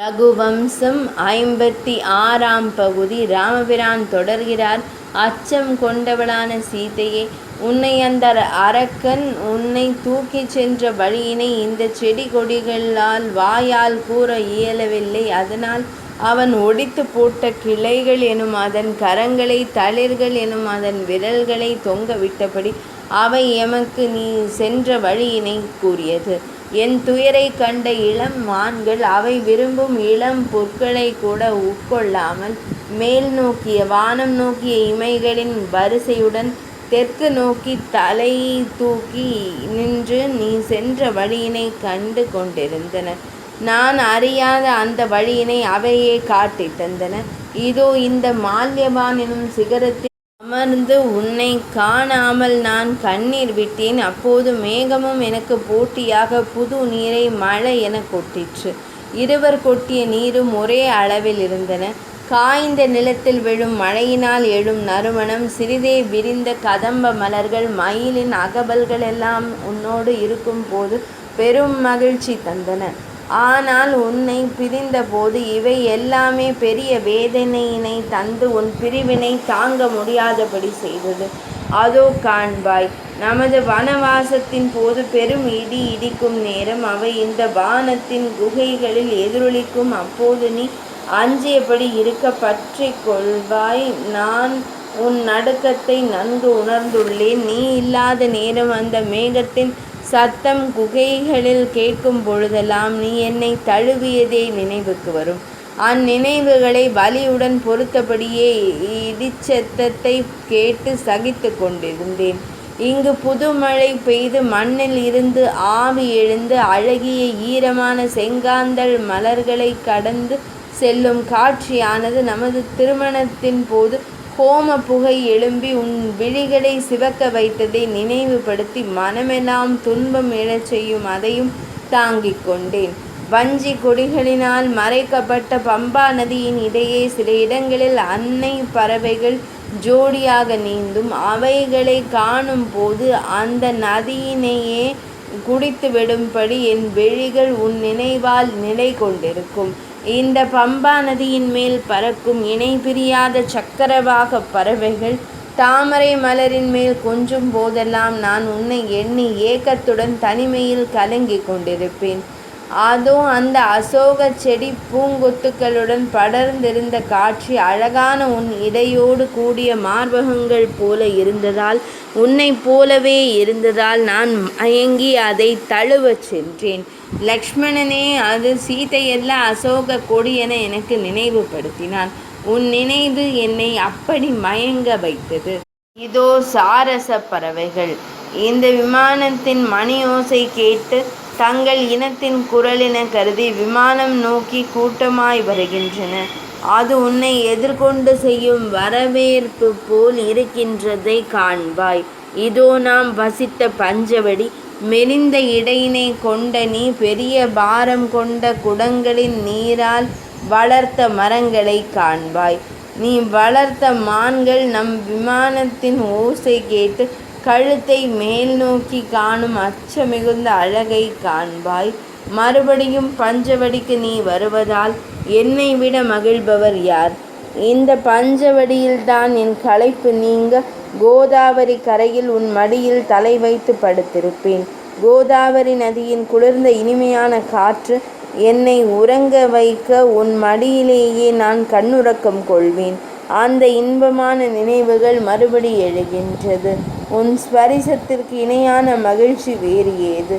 ரகுவம்சம் 56ஆம் பகுதி. ராமபிரான் தொடர்கிறார். அச்சம் கொண்டவளான சீதையே, உன்னை அந்த அரக்கன் உன்னை தூக்கிச் சென்ற வழியினை இந்த செடி கொடிகளால் வாயால் கூற இயலவில்லை. அதனால் அவன் ஒடித்து போட்ட கிளைகள் எனும் அதன் கரங்களை, தளிர்கள் எனும் அதன் விரல்களை தொங்க விட்டபடி அவை எமக்கு நீ சென்ற வழியினை கூறியது. என் துயரை கண்ட இளம் மான்கள் அவை விரும்பும் இளம் பொற்களை கூட உட்கொள்ளாமல் மேல் நோக்கிய வானம் நோக்கிய இமைகளின் வரிசையுடன் தெற்கு நோக்கி தலை தூக்கி நின்று நீ சென்ற வழியினை கண்டு கொண்டிருந்தன. நான் அறியாத அந்த வழியினை அவையே காட்டி தந்தன. இதோ இந்த மால்யவான் எனும் சிகரத்தில் அமர்ந்து உன்னை காணாமல் நான் கண்ணீர் விட்டேன். அப்போது மேகமும் எனக்கு போட்டியாக புது நீரை மழை என கொட்டிற்று. இருவர் கொட்டிய நீரும் ஒரே அளவில் இருந்தன. காய்ந்த நிலத்தில் விழும் மழையினால் எழும் நறுமணம், சிறிதே விரிந்த கதம்ப மலர்கள், மயிலின் அகபல்கள் எல்லாம் உன்னோடு இருக்கும் போது பெரும் மகிழ்ச்சி தந்தன. ஆனால் உன்னை பிரிந்த போது இவை எல்லாமே பெரிய வேதனையினை தந்து உன் பிரிவினை தாங்க முடியாதபடி செய்தது. அதோ காண்பாய், நமது வனவாசத்தின் போது பெரும் இடி இடிக்கும் நேரம் அவை இந்த வானத்தின் குகைகளில் எதிரொலிக்கும். அப்போது நீ அஞ்சியபடி இருக்க பற்றி கொள்வாய். நான் உன் நடுக்கத்தை நன்கு உணர்ந்துள்ளேன். நீ இல்லாத நேரம் அந்த மேகத்தின் சத்தம் குகைகளில் கேட்கும் பொழுதெல்லாம் நீ என்னை தழுவியதே நினைவுக்கு வரும். அந்நினைவுகளை வலியுடன் பொறுத்தபடியே இடிச்சத்தத்தை கேட்டு சகித்து கொண்டிருந்தேன். இங்கு புதுமழை பெய்து மண்ணில் இருந்து ஆவி எழுந்து அழகிய ஈரமான செங்காந்தள் மலர்களை கடந்து செல்லும் காட்சியானது நமது திருமணத்தின் போது ஹோம புகை எழும்பி உன் விழிகளை சிவக்க வைத்ததை நினைவுபடுத்தி மனமெல்லாம் துன்பம் எழச் செய்யும். அதையும் தாங்கிக் கொண்டேன். வஞ்சி கொடிகளினால் மறைக்கப்பட்ட பம்பா நதியின் இடையே சில இடங்களில் அன்னை பறவைகள் ஜோடியாக நீந்தும். அவைகளை காணும் போது அந்த நதியினையே குடித்து விடும்படி என் விழிகள் உன் நினைவால் நிலை கொண்டிருக்கும். இந்த பம்பா நதியின் மேல் பறக்கும் இணை பிரியாத சக்கரவாக பறவைகள் தாமரை மலரின் மேல் கொஞ்சும் போதெல்லாம் நான் உன்னை எண்ணி ஏக்கத்துடன் தனிமையில் கலங்கி கொண்டிருப்பேன். அதோ அந்த அசோக செடி பூங்கொத்துக்களுடன் படர்ந்திருந்த காட்சி அழகான உன் இடையோடு கூடிய மார்பகங்கள் போல இருந்ததால், உன்னை போலவே இருந்ததால் நான் மயங்கி அதை தழுவச் சென்றேன். லக்ஷ்மணனே, அது சீதையல்ல அசோக கொடி என எனக்கு நினைவுபடுத்தினான். உன் நினைவு என்னை அப்படி மயங்க வைத்தது. இதோ சாரச பறவைகள் இந்த விமானத்தின் மணியோசை கேட்டு தங்கள் இனத்தின் குரல் என கருதி விமானம் நோக்கி கூட்டமாய் வருகின்றன. அது உன்னை எதிர்கொண்டு செய்யும் வரவேற்பு போல் இருக்கின்றதை காண்பாய். இதோ நாம் வசித்த பஞ்சவடி, மெலிந்த இடையினை கொண்ட நீ, பெரிய பாரம் கொண்ட குடங்களின் நீரால் வளர்த்த மரங்களை காண்பாய். நீ வளர்த்த மான்கள் நம் விமானத்தின் ஓசை கேட்டு கழுத்தை மேல் நோக்கி காணும் அச்சமிகுந்த அழகை காண்பாய். மறுபடியும் பஞ்சவடிக்கு நீ வருவதால் என்னை விட மகிழ்பவர் யார்? இந்த பஞ்சவடியில்தான் என் களைப்பு நீங்க கோதாவரி கரையில் உன் மடியில் தலை வைத்து படுத்திருப்பேன். கோதாவரி நதியின் குளிர்ந்த இனிமையான காற்று என்னை உறங்க வைக்க உன் மடியிலேயே நான் கண்ணுறக்கம் கொள்வேன். அந்த இன்பமான நினைவுகள் மறுபடி எழுகின்றது. உன் ஸ்பரிசத்திற்கு இணையான மகிழ்ச்சி வேறு ஏது?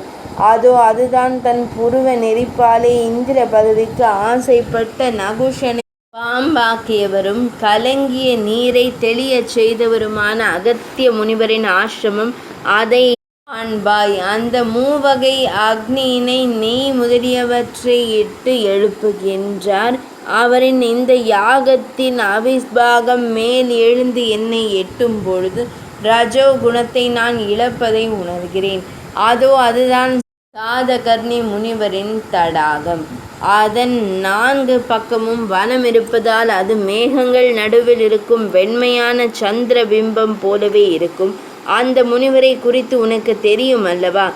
அதோ அதுதான் தன் புருவ நெறிப்பாலே இந்திர பதவிக்கு ஆசைப்பட்ட நகுஷனை பாம்பாக்கியவரும் கலங்கிய நீரை தெளியச் செய்தவருமான அகத்திய முனிவரின் ஆசிரமம். அதை காண்பாய். அந்த மூவகை அக்னியினை நெய் முதலியவற்றை இட்டு எழுப்புகின்றார். அவரின் இந்த யாகத்தின் அவிஸ்பாகம் மேல் எழுந்து என்னை எட்டும் பொழுது ரஜோ குணத்தை நான் இழப்பதை உணர்கிறேன். அதோ அதுதான் சாதகர்ணி முனிவரின் தடாகம். அதன் 4 பக்கமும் வனம் இருப்பதால் அது மேகங்கள் நடுவில் இருக்கும் வெண்மையான சந்திர பிம்பம் போலவே இருக்கும். அந்த முனிவரை குறித்து உனக்கு தெரியும் அல்லவா?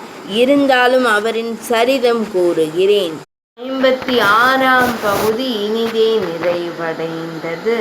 இருந்தாலும் அவரின் சரிதம் கூறுகிறேன். 56ஆம் பகுதி இனிதே நிறைவடைந்தது.